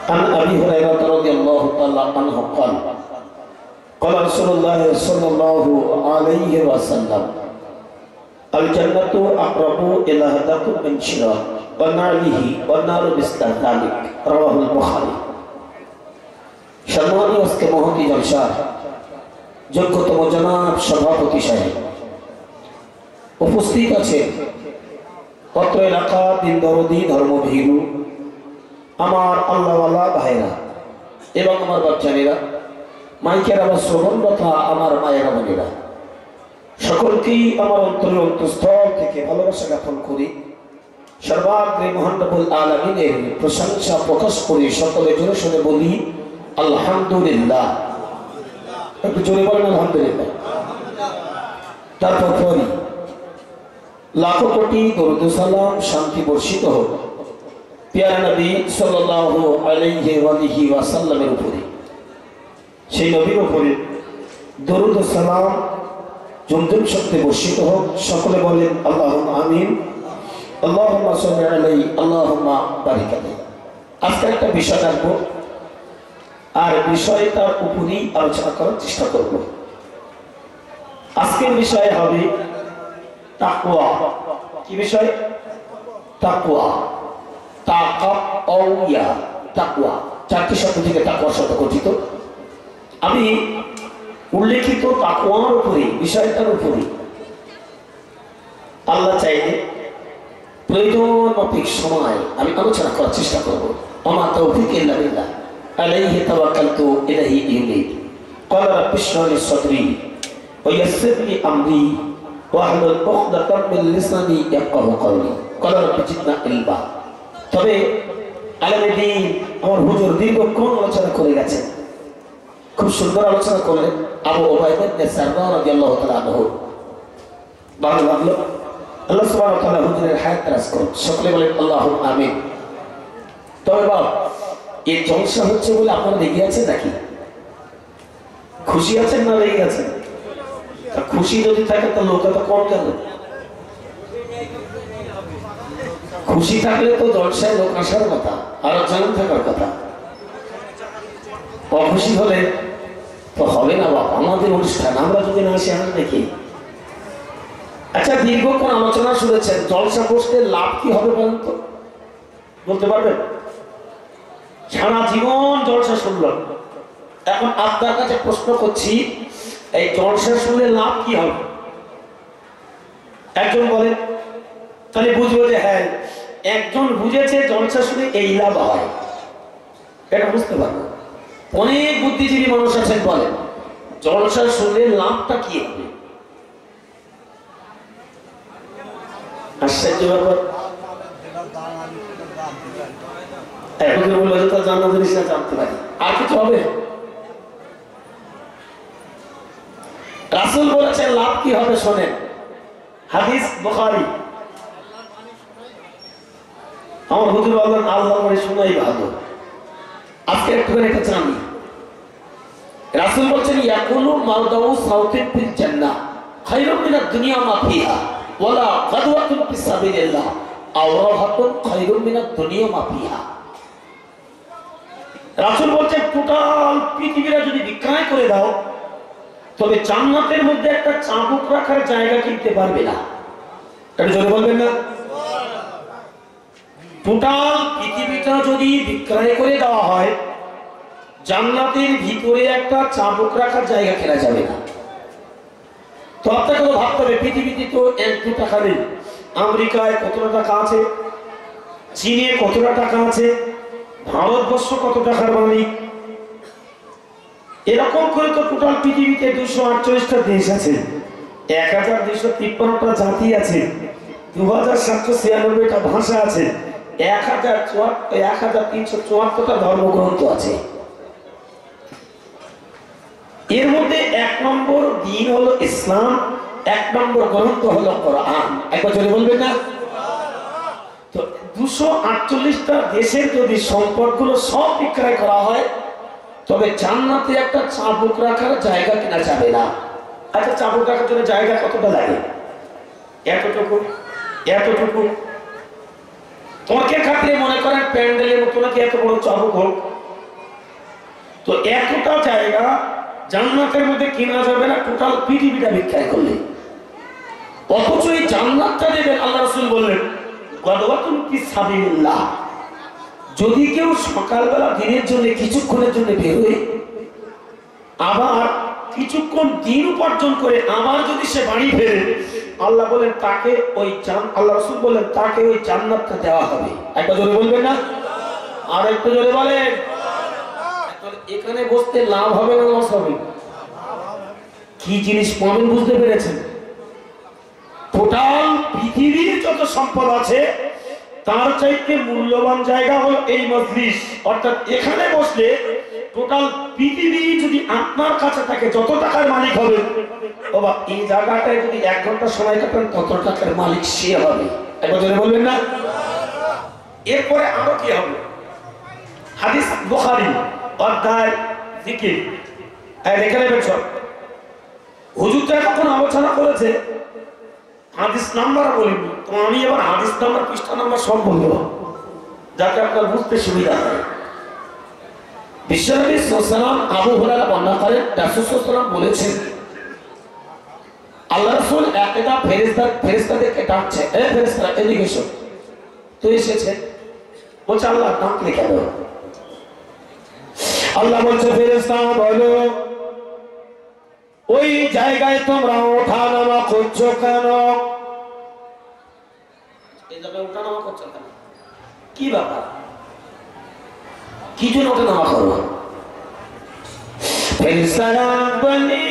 عن أبي هريرة رضي الله تعالى عنه قال قال رسول الله صلى الله عليه وسلم الجنة أقرب إلى أحدكم من شراك ونعله والنار مثل ذلك رواه البخاري সম্মানীয় আজকে মহতী জলসার যোগ্যতম জনাব সভাপতি সাহেব উপস্থিত আছে পত্র এলাকা দিন দরদি ধর্মভীরু আমার আল্লাহওয়ালা ভাইরা এবং আমার বাচ্চারা মাইকের আমার শ্রবণরতা আমার মায়েরা বোনেরা সকলকেই আমার অন্তরের অন্তঃস্থল থেকে ভালোবাসা জ্ঞাপন করি। সর্বাগ্রে মহান রব্বুল আলামিনের প্রশংসা প্রকাশ করি, সকলে জোরে সোরে বলি আলহামদুলিল্লাহ। একটু জোরে বলেন আলহামদুলিল্লাহ। তারপর পরই লাখো কোটি দরুদ সালাম শান্তি বর্ষিত হোক প্যারা নবী সাল্লাল্লাহু আলাইহি ওয়াসাল্লামের উপরে। সেই নবীর উপরে দরুদ সালাম জমজম শব্দে বর্ষিত হোক। সকলে বলেন আল্লাহুম্মা আমিন, আল্লাহুম্মা সাল্লি আলাইহি, আল্লাহুম্মা বারিক আলাইহি। আজকে একটা বিষয় রাখবো আর বিষয়টার উপরই আলোচনা করার চেষ্টা করব। আজকের বিষয় হবে তাকওয়া। কি বিষয়? তাকওয়া। তাকওয়া, তাকওয়া চারটি শব্দ থেকে তাকওয়া শব্দ গঠিত। আমি উল্লেখিত তাকওয়ার উপরে, বিষয়টার উপরে আল্লাহ চাইলে প্রয়োজন মাফিক সময় আমি আলোচনা করার চেষ্টা করব। আমা তাওফীক ইল্লা বিল্লাহ আলাইহি তাওয়াক্কালতু ইলাইহি ইউনীব। ক্বালা রাব্বি ইশরাহ লি সাদরি ওয়া ইয়াসসির লি আমরি ওয়াহলুল উকদাতাম মিন লিসানি ইয়াফকাহু কওলি। ক্বালা রাব্বি জিদনা ইলমা। তবে আলেমে দ্বীন আমার হুজুর দীর্ঘক্ষণ আলোচনা করে গেছেন, খুব সুন্দর আলোচনা করলেন। আবু উবাইদা ইবনে সাররা রাদিয়াল্লাহু তাআলা আনহু। ভালো লাগলো। আল্লাহ সুবহানাহু ওয়া তাআলা হুজুরের হায়াত দারাজ করুন। সকলে বলেন আল্লাহুম্মা আমিন। তবে বাবা, এই জলসা হচ্ছে বলে আপনারা রেগে আছেন নাকি? খুশি আছেন না রেগে আছেন? খুশি যদি থাকে তো লোক এত কম কেন? খুশি থাকলে তো জলসায় লোক আসার কথা, আরো জানান থাকার কথা। অখুশি হলে তো হবে না বাবা। আমাদের অনুষ্ঠান আমরা যদি না আসি আমরা দেখি। আচ্ছা, দীর্ঘক্ষণ আলোচনা শুনেছেন, জলসা বসলে লাভ কি হবে বলেন তো? বলতে পারবেন? সারা জীবন জলসা শুনলাম, এখন আপনার কাছে প্রশ্ন করছি, এই জলসা শুনলে লাভ কি হবে? একজন বলেন, তাহলে বুঝবো যে হ্যাঁ একজন বুঝেছে জলসা শুনে এই লাভ হয়, এটা বুঝতে পারবো। অনেক বুদ্ধিজীবী মানুষ আছেন বলেন জলসা শুনলে লাভটা কি হবে? আশ্চর্য ব্যাপার। এখন বললো যে তার জানা জিনিস না জানতে পারি, আর কিছু হবে? রাসূল বলেছেন লাভ কি হবে শোনেন, হাদিস বুখারী। আমার হুজুর বললেন আল্লাহ করে শোনাই ভালো। আজকে একটুখানি একটা জানি। রাসূল বলছেন ইয়াকুলু মাউদাউ সাউতিন ফিল জান্নাহ খায়রুম মিনাদ দুনিয়া মা ফিহা ওয়ালা গাদওয়াতুন ফিস সাবিলিল্লাহ আও রাহাতুন খায়রুম মিনাদ দুনিয়া মা ফিহা। রাসূল বলছেন টোটাল পৃথিবীটা যদি বিক্রয় করে দাও তবে জান্নাতের মধ্যে একটা চাবুক রাখার জায়গা কিনতে পারবে না। এটা জোরে বলবেন না? টোটাল পৃথিবীটা যদি বিক্রয় করে দেওয়া হয় জান্নাতের ভিতরে একটা চাবুক রাখার জায়গা কেনা যাবে না। তো আপনাকে তো ভাবতে হবে পৃথিবীতে তো 1-2 টাকা নেই। আমেরিকায় কতটা টাকা আছে, চীনে কতটা টাকা আছে, ভারতবর্ষ কত টাকার মালিক, এরকম করে তো টোটাল পৃথিবীতে 248টা দেশ আছে, 1253টা জাতি আছে, 2796টা ভাষা আছে, 1374টা ধর্মগ্রন্থ আছে। এর মধ্যে 1 নম্বর দিন হলো ইসলাম, 1 নম্বর গ্রন্থ হলো কোরআন। একবার জোরে বলবেন না? তো 248টা দেশের যদি সম্পদগুলো সব বিক্রয় করা হয় তবে জান্নাতে একটা চাবুক রাখার জায়গা কেনা যাবে না। আচ্ছা, চাবুক রাখার জন্য জায়গা কতটা লাগে? এতটুকু, এতটুকু। তোমাকে খাতিরে মনে করেন প্যান্ডেলের মতো নাকি এত বড় চাবুক হোক, তো এতটা জায়গা জান্নাতের মধ্যে কেনা যাবে না টোটাল পৃথিবীটা বিক্রয় করলে। অথচ এই জান্নাতটা দেবেন আল্লাহ রাসূল বললেন গাদওয়াতুন ফি সাবিলিল্লাহ, যদি কেউ সকালবেলা দিনের জন্য কিছুক্ষণের জন্য বের হয়ে আবার কিছুক্ষণ দিন উপার্জন করে আবার যদি সে বাড়ি ফেরে, আল্লাহ বলেন তাকে ওই আল্লাহ রাসূল বলেন তাকে ওই জান্নাতটা দেওয়া হবে। একটা জোরে বলবেন না? আর একটু জোরে বলেন। এখানে বসতে লাভ হবে না লস হবে? কি জিনিস পাবেন বুঝতে পেরেছেন? টোটাল পৃথিবীর যত সম্পদ আছে তার চাইতে মূল্যবান জায়গা হলো এই মজলিস। অর্থাৎ এখানে বসলে টোটাল পৃথিবী যদি আপনার কাছে থাকে যত টাকার মালিক হবে, বাবা এই জায়গাটায় যদি 1 ঘন্টা সময় কাটান তত টাকার মালিক সে হবে। একবার জোরে বলবেন না? এরপরে আরো কি হবে? হাদিস বুখারী অধ্যায় জিকির এখানে বের হুজুর তো এখন আলোচনা করেছে, হাদিস নাম্বার বলিনি, তো আমি এবার হাদিস নাম্বার পৃষ্ঠা নাম্বার সব বলবো যাতে আপনার বুঝতে সুবিধা হয়। বিশ্বনবী সাল্লাল্লাহু আলাইহি ওয়াসাল্লাম আবু হুরায়রা বর্ণনা করেন রাসূল সাল্লাল্লাহু আলাইহি ওয়াসাল্লাম বলেছেন আল্লাহ রাসূল একটা ফেরেশতাদেরকে ডাকছে, এই ফেরেশতারা এদিকে এসো। তো এসেছে, বলছে আল্লাহ ডাকলে কেন? আল্লাহ বলছে ফেরেশতা বলো ওই জায়গায় তোমরা ওঠানামা করছো কেন? এই জায়গায় ওঠানামা করছো কেন? কি ব্যাপার? কি জন্য ওঠানামা করো? ফেরেশতারা বলে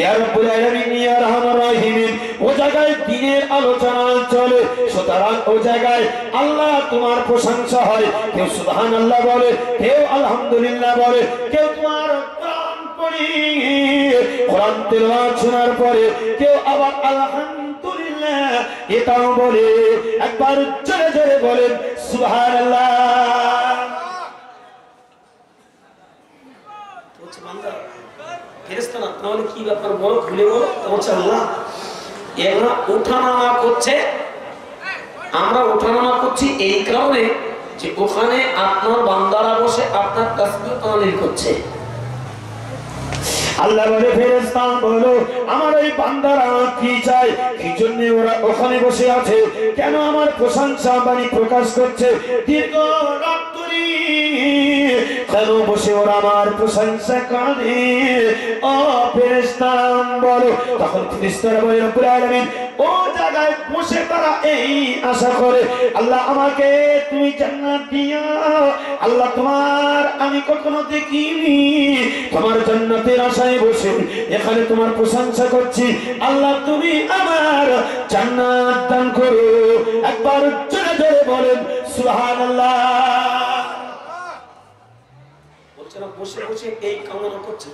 ইয়া রাব্বুল আলামিন ইয়া রাহমানুর রাহিম, ও জায়গায় দ্বীনের আলোচনা চলে, সুতরাং ও জায়গায় আল্লাহ তোমার প্রশংসা হয়। কেউ সুবহানাল্লাহ বলে, কেউ আলহামদুলিল্লাহ বলে, কেউ তোমার কোরআন তেলাওয়াত শোনার পরে কেউ আবার আলহামদুলিল্লাহ এটাও বলে। একবার জোরে জোরে বলেন সুবহানাল্লাহ। বলছে বান্দা ফেরেশতা না, তাহলে কি ব্যাপার বলো, খুলে বলো। বলছে আল্লাহ এরা ওঠানামা করছে, আমরা ওঠানামা করছি এই কারণে যে ওখানে আপনার বান্দারা বসে আপনার তাসবিহ তাহলিল করছে। আল্লাহ বলে ফেরেশতা বলো আমার এই বান্দারা কি চায়, কি জন্য ওরা ওখানে বসে আছে, কেন আমার প্রশংসা বাণী প্রকাশ করছে, দীর্ঘ রাত্রি কেন বসে ওরা আমার প্রশংসা করে? ও ফেরেশতা বলো। তখন ফেরেশতারা বলে রব্বুল আলামিন ও জায়গায় বসে তারা এই আশা করে আল্লাহ আমাকে তুমি জান্নাত দিও। আল্লাহ তোমার আমি কখনো দেখিনি, তোমার জান্নাতের আশায় বসে এখানে তোমার প্রশংসা করছি। আল্লাহ তুমি আমার জান্নাত দান করো। একবার জোরে জোরে বলেন সুবহানাল্লাহ। বলছে না বসে বসে এই কামনা করছে।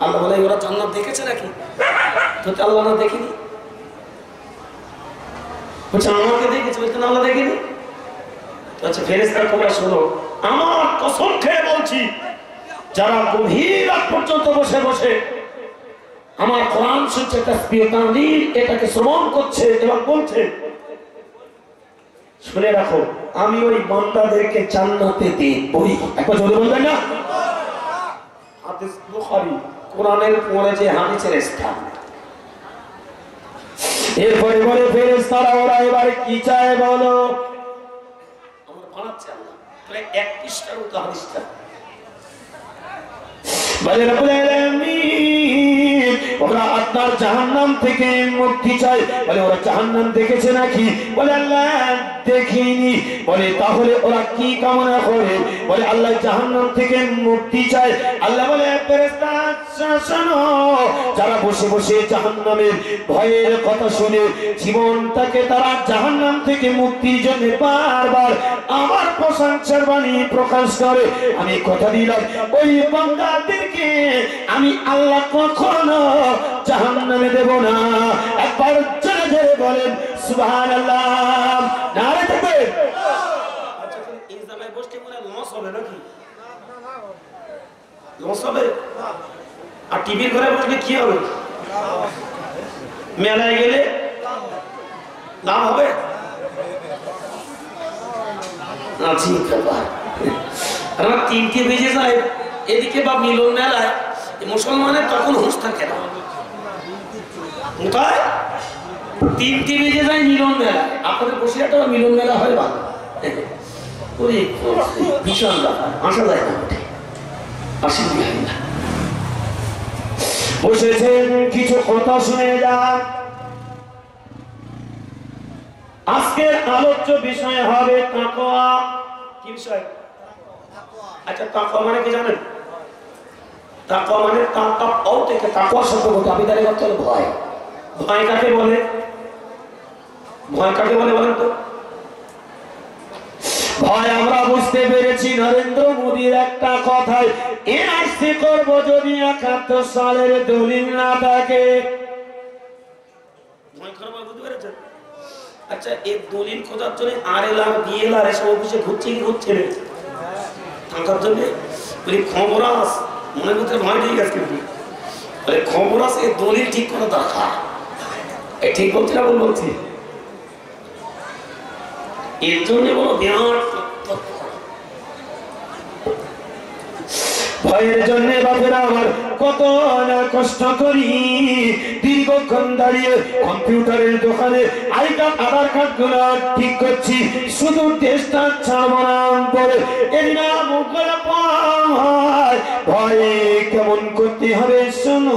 আল্লাহ বলে ওরা জান্নাত দেখেছে নাকি? তো আল্লাহ না দেখেনি। বলছে আমাকে দেখেছে, বলছে না আল্লাহ দেখেনি। আচ্ছা ফেরেশতা তোমরা শোনো, আমার কসম খেয়ে বলছি যারা গভীর রাত পর্যন্ত বসে বসে আমার কোরআন শুনছে, তাসবিহ তাহলিল এটাকে শ্রবণ করছে এবং বলছে, শুনে রাখো আমি ওই বান্দাদেরকে জান্নাতে দেবই। একবার জোরে বলবেন না? হাদিস বুখারী, কোরআনের পরে যে হাদিসের স্থান। এরপরে বলে ফেরেশতারা ওরা এবার কি চায় বলো? আমরা বানাচ্ছি আল্লাহ তাহলে 1 পৃষ্ঠার মতো হাদিসটা বলে রব্বুল আলামিন ওরা আপনার জাহান্নাম থেকে মুক্তি চায়। বলে ওরা জাহান্নাম দেখেছে নাকি? বলে আল্লাহ দেখিনি। বলে তাহলে ওরা কি কামনা করে? বলে আল্লাহ জাহান্নাম থেকে মুক্তি চায়। আল্লাহ বলে ফেরেশতা শোনো, যারা বসে বসে জাহান্নামের ভয়ের কথা শুনে জীবনটাকে তারা জাহান্নাম থেকে মুক্তির জন্য বারবার আমার প্রশংসার বাণী প্রকাশ করে, আমি কথা দিলাম ওই বান্দাদেরকে আমি আল্লাহ কখনো জাহান্নামে দেব না। একবার জোরে জোরে বলেন সুবহানাল্লাহ। নারে তাকবীর। আচ্ছা এই জায়গায় বসতে মনে লস হবে নাকি? লস হবে? আর টিভির ঘরে বসলে কি হবে? মেলায় গেলে লাভ হবে? আচ্ছা রাত 3টে বেজে যায় এদিকে বা মিলন মেলায় মুসলমানের তখন হুঁশ থাকে না। কোথায় 3টে বেজে যায় মিলন মেলা, আপনাদের বসিরহাটে মিলন মেলা হয় ভালো, ভীষণ ব্যাপার, আসা যায় না, আসি না। বসেছেন কিছু কথা শুনে যান। আজকের আলোচ্য বিষয় হবে তাকওয়া। কি বিষয়? আচ্ছা, তাকওয়া মানে কি জানেন? তাকওয়া মানে তাকওয়া থেকে তাকওয়া শব্দ থেকে আমি জানি করতে হলো ভয়। ভয় কাকে বলে? ভয় কাকে বলে বলেন তো? ভয় আমরা বুঝতে পেরেছি নরেন্দ্র মোদীর একটা কথায়, এনআরসি করব যদি 71 সালের দলিল না থাকে। ভয় খারাপ বুঝতে পেরেছেন? আচ্ছা, এই দলিল খোঁজার জন্য আরএলআর বিএলআর এসব অফিসে ঘুরছে কি ঘুরছে না থাকার জন্য বলি খবর আস, মনে করতে ভয় ঠিক আছে, কিন্তু বলে খবর আস এই দলিল ঠিক করা দরকার। এই ঠিক বলছি না, বলছি এর জন্য বলো বিরাট ভয়ের জন্য বাপেরা আমার কত না কষ্ট করি, দীর্ঘক্ষণ দাঁড়িয়ে কম্পিউটারের দোকানে আই কার্ড আধার কার্ড গুলো ঠিক করছি, শুধু দেশটা ছাড়ব না বলে এদিনা মুখগুলো ভয়ে কেমন করতে হবে শোনো।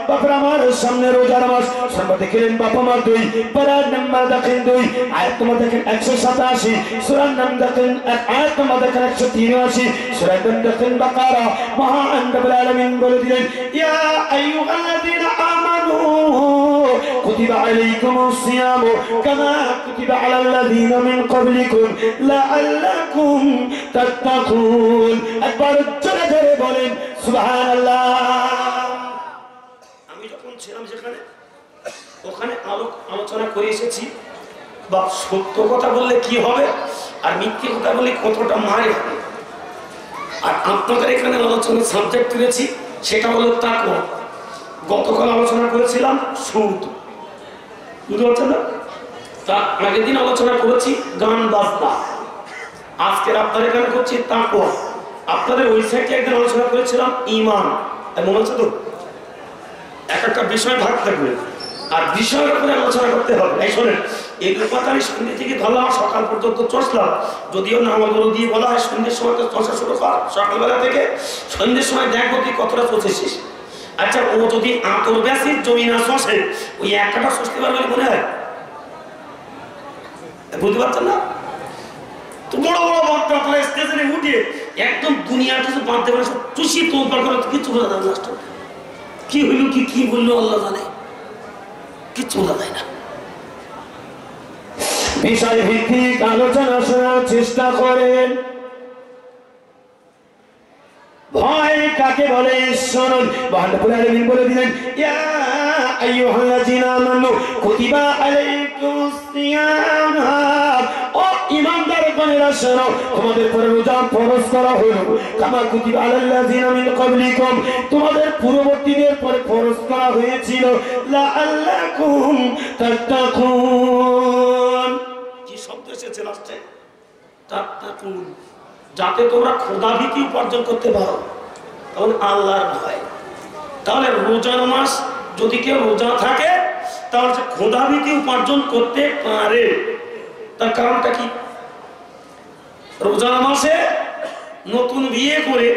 বাপরা আমার সামনে রোজার মাস, সামনে দেখলেন বাপা মার 2 পারার নাম্বার দেখেন 2, আয়াত তোমার দেখেন 187, সূরার নাম দেখেন আয়াত তোমার দেখেন 183, সূরার নাম দেখেন বাকারা। মহান রব্বুল আলামিন বলে দিলেন, ইয়া আইয়ুহাল্লাযীনা আমানু কুতিবা আলাইকুমুস সিয়ামু কামা কুতিবা আলাল্লাযীনা মিন ক্বাবলিকুম লাআল্লাকুম তাত্তাকুন। একবার জোরে জোরে বলেন সুবহানাল্লাহ। আমি যখন ছিলাম যেখানে, ওখানে আলোচনা করে এসেছি বা সত্য কথা বললে কি হবে আর মিথ্যে কথা বললে কতটা মার হবে। আর আপনাদের এখানে আলোচনার সাবজেক্ট তুলেছি সেটা হলো তাকওয়া। গতকাল আলোচনা করেছিলাম সুদ, বুঝতে পারছেন না? তার আগের দিন আলোচনা করেছি গান বাজনা, আজকের আপনাদের এখানে করছি তাকওয়া। আপনাদের ওই সাইডে একদিন আলোচনা করেছিলাম ঈমান, মনে হচ্ছে তো? এক একটা বিষয় ভাগ থাকবে আর বিষয়ের উপরে আলোচনা করতে হবে। এই শোনেন, এই কথা আমি সন্ধ্যে থেকে ধরলাম, সকাল পর্যন্ত চষলাম, যদিও নামাজগুলো দিয়ে বলা হয় সন্ধ্যের সময় তো চষা শুরু কর, সকালবেলা থেকে সন্ধ্যের সময় দেখবো তুই কতটা চষেছিস। আচ্ছা, ও যদি আতর ব্যাসির জমি না চষে ওই একটা চষতে পারবে মনে হয়? বুঝতে পারছেন না? তো বড় বড় বক্তা তারা স্টেশনে উঠে একদম দুনিয়ার কিছু বাঁধতে পারে, সব চুষি তোলপার করে কিছু বলা যায় না। কি হইল কি বললো আল্লাহ জানে, কিচ্ছু বলা যায় না। বিষয় ভিত্তিক আলোচনা শোনার চেষ্টা করেন। ভয় কাকে বলে শুনুন। মহান রব্বুল আলামিন বলে দিলেন, ইয়া আইয়ুহাল্লাযীনা আমানু কুতিবা আলাইকুমুস সিয়াম। ও ঈমানদারগণেরা শোনো, তোমাদের উপর রোজা ফরজ করা হলো কামা কুতিবা আলাল্লাযীনা মিন ক্বাবলিকুম, তোমাদের পূর্ববর্তীদের উপর ফরজ করা হয়েছিল লাআল্লাকুম তাত্তাকুন। কি শব্দ এসেছে লাস্টে? তাত্তাকুন, যাতে তোমরা খোদা ভীতি উপার্জন করতে পারো, তখন আল্লাহর ভয়। তাহলে রোজার মাস যদি কেউ রোজা থাকে তাহলে সে খোদা ভীতি উপার্জন করতে পারে। তার কারণটা কি? রোজার মাসে নতুন বিয়ে করে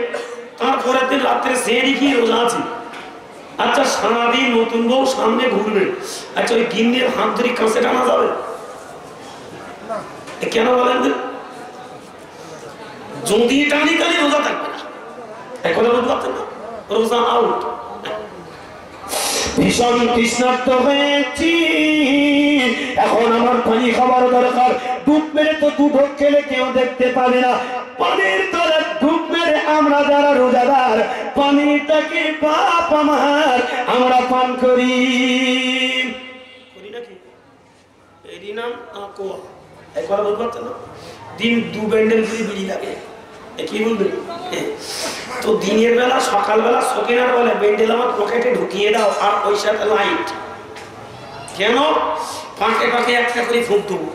তারপরের দিন রাত্রে সেহরি কি রোজা আছে। আচ্ছা, সারাদিন নতুন বউ সামনে ঘুরবে, আচ্ছা ওই গিন্নির হাত ধরে কাছে টানা যাবে? কেন বলেন? যদি টানি টানি রোজা থাকবে না, এখন বুঝতে পারছেন না? রোজা আউট। ভীষণ তৃষ্ণার্ত হয়েছি, এখন আমার পানি খাবার দরকার। ডুব মেরে তো 2 ঢোক খেলে কেউ দেখতে পাবে না, পানির তলে ডুব মেরে আমরা যারা রোজাদার পানিটাকে বাপ আমার আমরা পান করি নাকি? এরই নাম তাকওয়া। একবার বুঝতে পারছেন না? দিন 2 ব্যান্ডেল করে বিড়ি লাগে, কি বলবেন? তো দিনের বেলা সকালবেলা সকিনার বলে বেন্ডেল আমার পকেটে ঢুকিয়ে দাও আর ওই সাথে লাইট। কেন? ফাঁকে ফাঁকে একটা করে ফুঁক দেবো।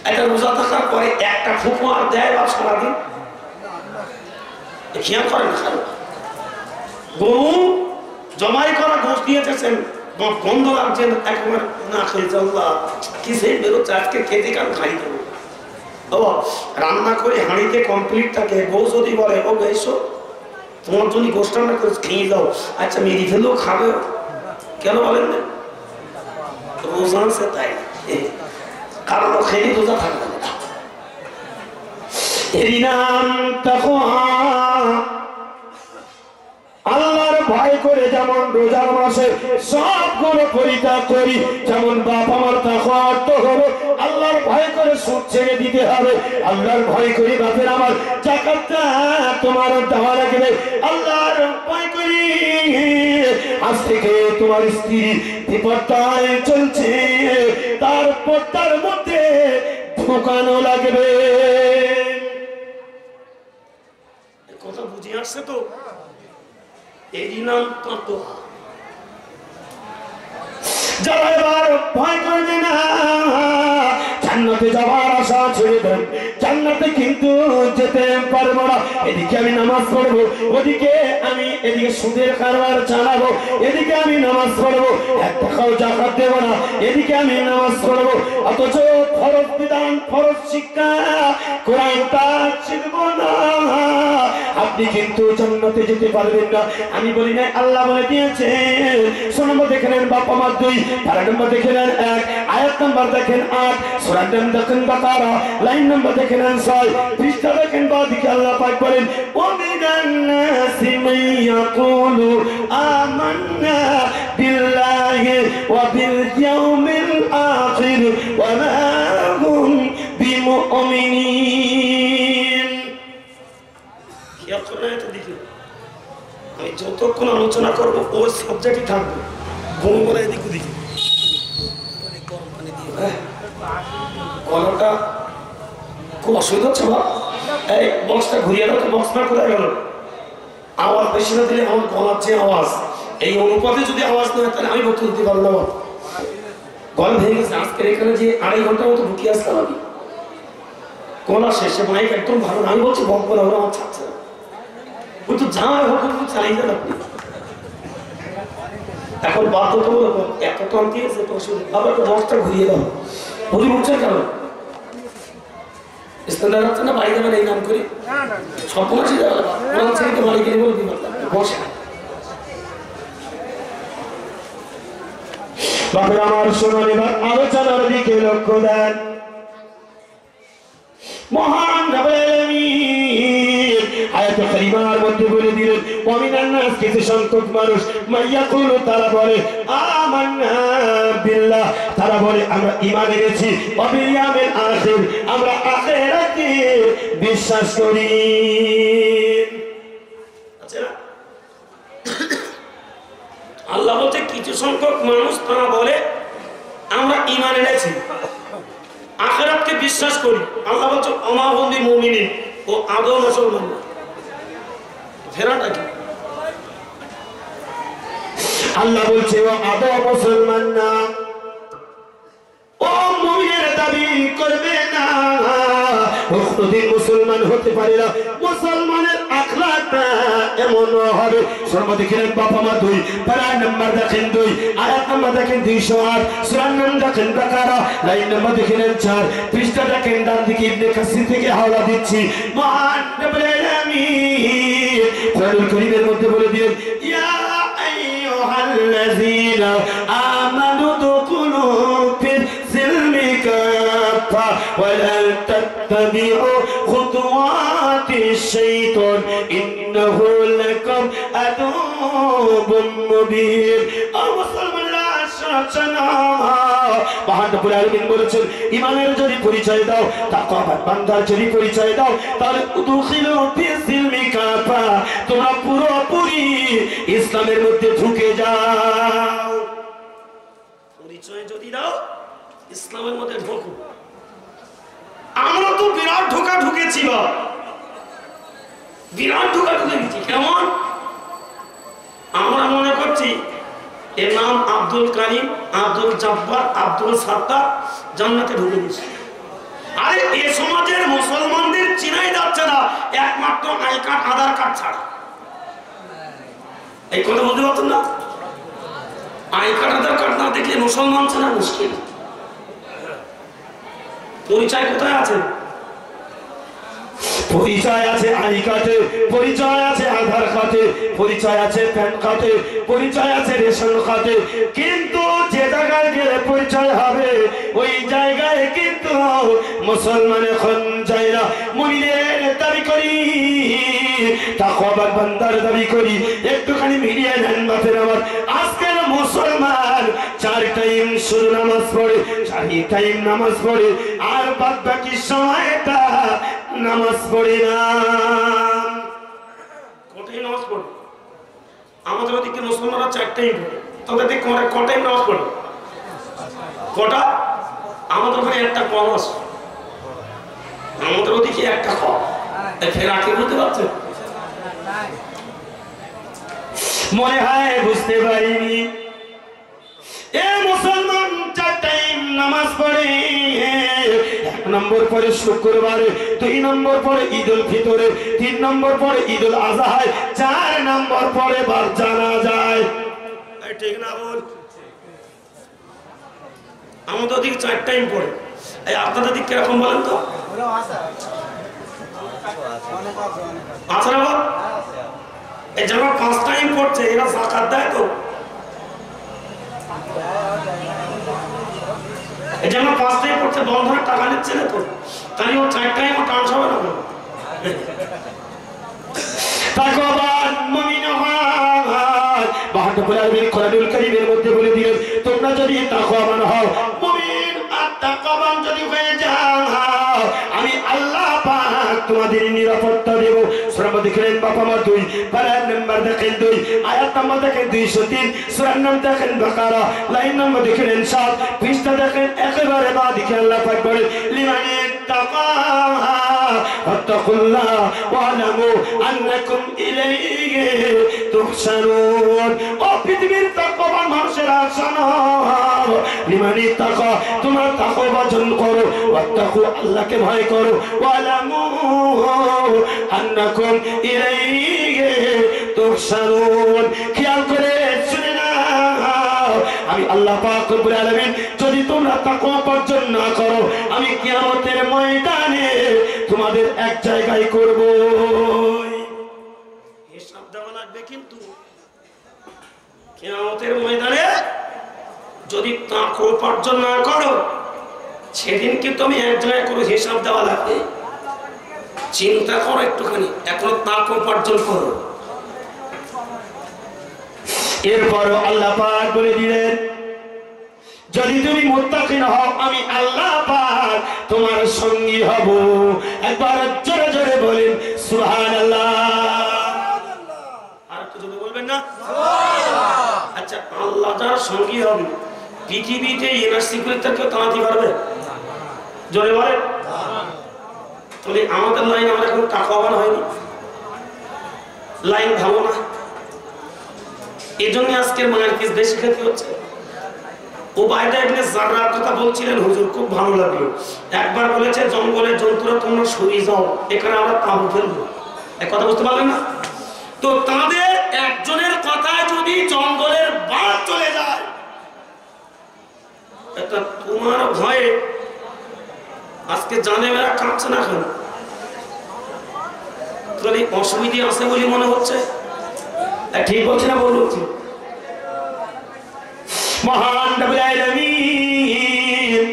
একটা রোজা থাকার পরে একটা ফুঁকো আর দেয় বা সারাদিন খেয়াল করেন গরু জমাই করা গোশ দিয়েছেন গন্ধ লাগছেন একবার না খেয়েছে আল্লাহ কিসে বেরোচ্ছে আজকে খেতে কারণ খাই দেবো ও রান্না করে হাঁড়িতে কমপ্লিট থাকে বউ যদি বলে ও এসো তোমার জন্য গোশ রান্না করে খেয়ে যাও আচ্ছা মেরি ফেলেও খাবে কেন বলেন না রোজা আছে তাই কারণ ও খেয়ে রোজা থাকবে না এরই নাম তাকওয়া আল্লাহর ভয় করে যেমন রোজার মাসে সবগুলো পরিত্যাগ করি যেমন বাপ আমার তাকওয়া অর্থ হলো আল্লাহর ভয় করে সুদ ছেড়ে দিতে হবে আল্লাহর ভয় করে বাপের আমার যাকাতটা তোমার দেওয়া লাগবে আল্লাহর ভয় করি আজ থেকে তোমার স্ত্রী বিপত্তায় চলছে তার পর্দার মধ্যে ঢোকানো লাগবে কথা বুঝে আসছে তো এরই নাম তাকওয়া যারা এবার ভয় করবে না জান্নাতে যাওয়ার আশা ছেড়ে দেন জান্নাতে কিন্তু যেতে পারবো না এদিকে আমি নামাজ পড়বো ওদিকে আমি এদিকে সুদের কারবার চালাবো এদিকে আমি নামাজ পড়বো এক টাকাও যাকাত দেবো না এদিকে আমি নামাজ পড়বো অথচ ফরজ বিধান ফরজ শিক্ষা কোরআনটা শিখবো না আপনি কিন্তু জান্নাতে যেতে পারবেন না আমি বলি না আল্লাহ বলে দিয়েছে নম্বর দেখে নেন বাবা মার 2 পারা নম্বর দেখে নেন 1 আয়াত নম্বর দেখেন 8 সূরা দেখেন বাকারা লাইন নম্বর দেখে নেন 6 পৃষ্ঠা দেখেন বাদিকে আল্লাহ পাক বলেন ওয়া মিনান নাসি মাইয়াকুলু আমান্না বিল্লাহি ওয়া বিল ইয়াউমিল আখির ওয়া মা হুম বিমুমিনিন আমি যতক্ষণ আলোচনা করবো ওই সাবজেক্টই থাকবে বলে এদিক ওদিকে গলাটা খুব অসুবিধা হচ্ছে বা এই বক্সটা ঘুরিয়ে দাও তো বক্স না কোথায় গেল আওয়াজ বেশি না দিলে আমার গলার যে আওয়াজ এই অনুপাতে যদি আওয়াজ না হয় তাহলে আমি বক্তব্য দিতে পারবো না গলা ভেঙে গেছে আজকের এখানে যে 2.5 ঘন্টার মতো ঢুকিয়ে আসতাম আমি গলা শেষে মাইক একদম ভালো না আমি বলছি বক বলা ওরা আমার ছাড়ছে না ওই তো যা হোক চালাই যান আপনি এখন বাধ্যতামূলক এত টন দিয়েছে তো আবার একটু বক্সটা ঘুরিয়ে দাও বুঝি বুঝছেন কেন ইস্তেদার হচ্ছে না বাড়ি যাবেন এই নাম করি সব বলছি কোরআন ছেড়ে বাড়ি গেলে বলে দিন বসে বাপের আমার শুনুন এবার আলোচনার দিকে লক্ষ্য দেন মহান রব্বুল আলামিন আয়াতে কারিমার মধ্যে বলে দিলেন ওয়ামিনান নাস কিছু সংখ্যক মানুষ মাইয়াকুলু তারা বলে আমান্না বিল্লাহ তারা বলে আমরা ঈমান এনেছি ওয়া বিল ইয়াউমিল আখির আমরা আখিরাতে বিশ্বাস করি আচ্ছা আল্লাহ বলতে কিছু সংখ্যক মানুষ তারা বলে আমরা ঈমান এনেছি আখিরাতকে বিশ্বাস করি আল্লাহ বলছে ওমা হুম বিমুমিনিন ও আদৌ মুসলমান না ফেরাটা কি আল্লাহ বলছে ও আদৌ মুসলমান না ও মুমিনের দাবি করবে না ও কোনদিন মুসলমান হতে পারে না মুসলমানের আখলাকটা এমন হবে সর্বদা দেখেন বাবা মা 2 পারা নাম্বার দেখেন 2 আয়াত নাম্বার দেখেন 208 সূরা নাম দেখেন বাকারা লাইন নাম্বার দেখেন 4 পৃষ্ঠা দেখেন ডান দিকে ইবনে কাসির থেকে হাওলা দিচ্ছি মহান রব্বুল আলামিন কোরআনুল কারীমের মধ্যে বলে দিলেন ইয়া আইয়ুহাল্লাযীনা আমানু দুকুলু ফিস সিলমি কাফা ওয়া লা তাত্তাবিউ খুতুওয়াতিশ শাইতান ইন্নাহু লাকুম আদুউবুম মুবিন মুসলমানরা শাসনা মহান রব্বুল আলামিন বলেছেন ঈমানের যদি পরিচয় দাও তাকওয়ার বান্দার যদি পরিচয় দাও তাহলে উদখিলু ফিস সিলমি কাফা তোমরা পুরোপুরি ইসলামের মধ্যে ঢুকে যাও পরিচয় যদি দাও ইসলামের মধ্যে ঢোকো আমরা তো বিরাট ঢোকা ঢুকেছি বা বিরাট ঢোকা ঢুকেছি কেমন আমরা মনে করছি এর নাম আব্দুল কারিম আব্দুল জব্বার আব্দুল সাত্তার জান্নাতে ঢুকে গেছে আরে এই সমাজের মুসলমানদের চিনাই যাচ্ছে না একমাত্র আই কার্ড আধার কার্ড ছাড়া। এই কথা বলতে পারতেন না? আই কার্ড আধার কার্ড না দেখলে মুসলমান ছাড়া মুশকিল। পরিচয় কোথায় আছে? পরিচয় আছে আই কার্ডে, পরিচয় আছে আধার কার্ডে, পরিচয় আছে প্যান কার্ডে, পরিচয় আছে রেশন কার্ডে। কিন্তু যে জায়গায় গেলে পরিচয় হবে ওই জায়গায় কিন্তু মুসলমান এখন যায় না। মুমিনের দাবি করি, তাকওয়াবান বান্দার দাবি করি, একটুখানি মিলিয়ে নেন বাপের আমার। আজকের মুসলমান 4 টাইম শুধু নামাজ পড়ে, 4 টাইম নামাজ পড়ে, আর বাদ বাকি সময়টা নামাজ পড়ে না। কোটাই নামাজ পড়ে? আমাদের ওদিকে মুসলমানরা 4 টাইম পড়ে, তোদের দিকে কোন টাইম নামাজ পড়ে? কটা? আমাদের ওখানে একটা কম আছে, আমাদের ওদিকে একটা কম। ফের আগে বুঝতে পারছেন? মনে হয় বুঝতে পারিনি। এ মুসলমান 4 টাইম নামাজ পড়ে। 1 নম্বর পরে শুক্রবারে, 2 নম্বর পরে ঈদুল ফিতরে, 3 নম্বর পরে ঈদুল আজহায়, 4 নম্বর পরে বার জানাজায়। ঠিক না বল? আমাদের ওদিকে 4 টাইম পড়ে। এই আপনাদের দিক কিরকম বলেন তো? আচ্ছা না বাবা, এই যারা 5 টাইম পড়ছে এরা যাকাত দেয় তো? এই যারা 5 টাইম পড়ছে বন্ধনের টাকা নিচ্ছে না তো? তাই ও 4 টাইম ও টান্স হবে না? তাকওয়াবান মুমিন হয়। বাহাদুর আলমীর কোরআনুল কারীমের মধ্যে বলে দিলেন, তোমরা যদি তাকওয়াবান হও, মুমিন আর তাকওয়াবান যদি হয়ে যাও, আমি আল্লাহ পাক তোমাদের নিরাপত্তা দেব। সূরা দেখেন বাবা মা 2, পারা নাম্বার দেখেন 2, আয়াত নাম্বার দেখেন 203, সূরা নাম দেখেন বাকারা, লাইন নাম্বার দেখেন 7, পৃষ্ঠা দেখেন একেবারে বা দেখেন আল্লাহ পাক বলে, লিমানি তাকা ওয়াত্তাকুল্লাহ ওয়ালামু আন্নাকুম ইলাইহি তুহশারুন। ও পৃথিবীর তাকওয়াবান মানুষেরা শোনো, লিমানি তাকা, তোমরা তাকওয়া অর্জন করো, ওয়াত্তাকু আল্লাহকে ভয় করো, ওয়ালামু আন্নাকুম ইলাইহি তুহশারুন। খেয়াল করে শুনে নাও, আমি আল্লাহ পাক রব্বুল আলামিন যদি তোমরা তাকওয়া অর্জন না করো, আমি কিয়ামতের ময়দানে তোমাদের এক জায়গায় করব। হিসাব দেওয়া লাগবে কিন্তু কিয়ামতের ময়দানে যদি তাকওয়া অর্জন না করো, সেদিন কি তুমি এক জায়গায় করে হিসাব দেওয়া লাগবে। চিন্তা করো একটুখানি, এখন তাকওয়া অর্জন করো। এরপর আল্লাহ পাক বলে দিলেন, যদি তুমি মুত্তাকিন হও, আমি আল্লাহ পাক তোমার সঙ্গী হব। একবার জোরে জোরে বলেন সুবহানাল্লাহ। আর একটু জোরে বলবেন না? আচ্ছা, আল্লাহ যার সঙ্গী হবে, পৃথিবীতে এনআরসি পরীক্ষা কেউ তাড়াতে পারবে? জোরে বলেন। তাহলে আমাদের লাইন আমরা এখন তাকওয়াবান হয়নি, লাইন ভালো না। এজন্য আজকের মায়ের পিস বেশি খেতে হচ্ছে। উবাইদা ইবনে জাররার কথা বলছিলেন, হুজুর খুব ভালো লাগলো। একবার বলেছে, জঙ্গলের জন্তুরা তোমরা সরে যাও, এখানে আমরা তাঁবু ফেলবো। এক কথা বুঝতে পারলেন না? তো তাদের একজনের কথায় যদি জঙ্গলের বাঘ চলে যায়, এটা তোমার ভয়ে আজকে জানে মেরা কাঁপছে না কেন? তাহলে অসুবিধে আছে বলে মনে হচ্ছে। ঠিক বলছে না বল বলছি? মহান রব্বুল আলামিন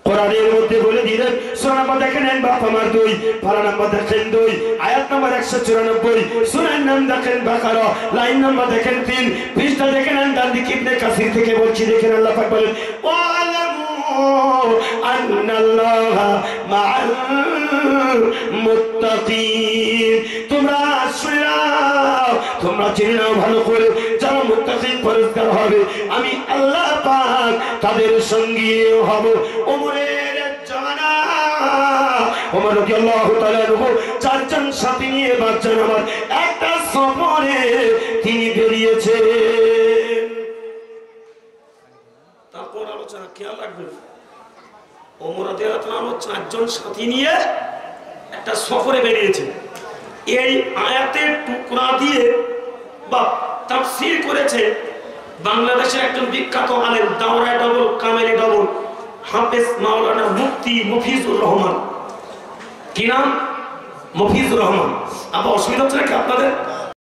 কোরআনের মধ্যে বলে দিলেন, সূরা নাম্বার দেখেন বাপ আমার 2, পারা নাম্বার দেখেন 2, আয়াত নাম্বার 194, সূরার নাম দেখেন বাকারা, লাইন নাম্বার দেখেন 3, পৃষ্ঠা দেখেন ডান দিকে ইবনে কাসির থেকে বলছি, দেখেন আল্লাহ পাক বলেন, ওয়ালামু আন্নাল্লাহা মাআল মুত্তাকিন। তোমরা শুনে নাও, তোমরা জেনে নাও ভালো করে, যারা মুত্তাকিন পরহেজগার হবে, আমি আল্লাহ পাক তাদের সঙ্গী হব। ওমরের জামানা, ওমর রাদিয়াল্লাহু তাআলা আনহু 4 জন সাথী নিয়ে বাচ্চা আমার একটা সফরে তিনি বেরিয়েছেন। তারপর আলোচনা খেয়াল রাখবেন, ওমর রাদিয়াল্লাহু তাআলা 4 জন সাথী নিয়ে একটা সফরে বেরিয়েছে। এই আয়াতের টুকরা দিয়ে বা তাফসীর করেছে বাংলাদেশের একজন বিখ্যাত আলেম, দাওরায়ে ডবল কামেলে ডবল হাফেজ মাওলানা মুফতি মফিজুর রহমান। কি নাম? মফিজুর রহমান। আবার অসুবিধা হচ্ছে নাকি আপনাদের?